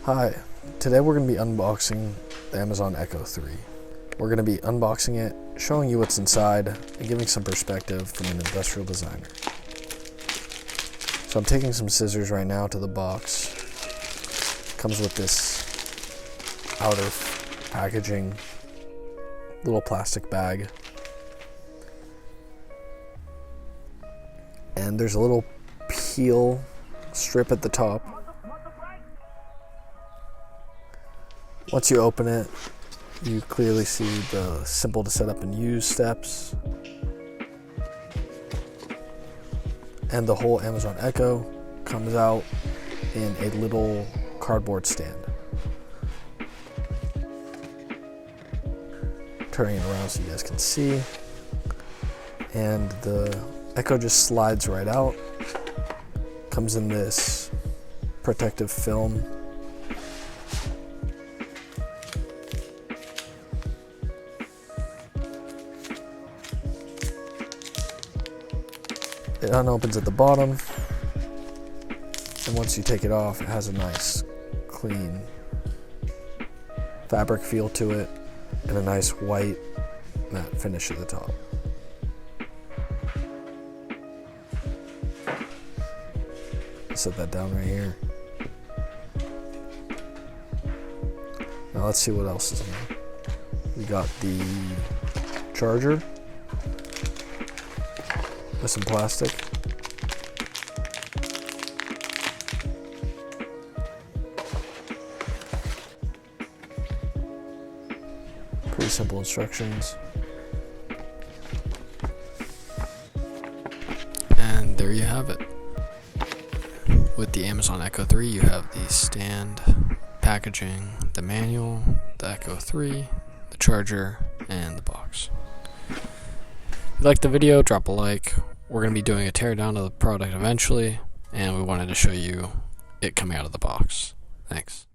Hi, today we're going to be unboxing the Amazon Echo 3. We're going to be unboxing it, showing you what's inside, and giving some perspective from an industrial designer. So I'm taking some scissors right now to the box. Comes with this outer packaging, little plastic bag. And there's a little peel strip at the top. Once you open it, you clearly see the simple to set up and use steps. And the whole Amazon Echo comes out in a little cardboard stand. Turning it around so you guys can see. And the Echo just slides right out. Comes in this protective film. It unopens at the bottom, and once you take it off, it has a nice, clean fabric feel to it, and a nice white matte finish at the top. Set that down right here. Now let's see what else is in there. We got the charger with some plastic. Pretty simple instructions. And there you have it. With the Amazon Echo 3, you have the stand, packaging, the manual, the Echo 3, the charger, and the box. If you liked the video, drop a like. We're going to be doing a teardown of the product eventually, and we wanted to show you it coming out of the box. Thanks.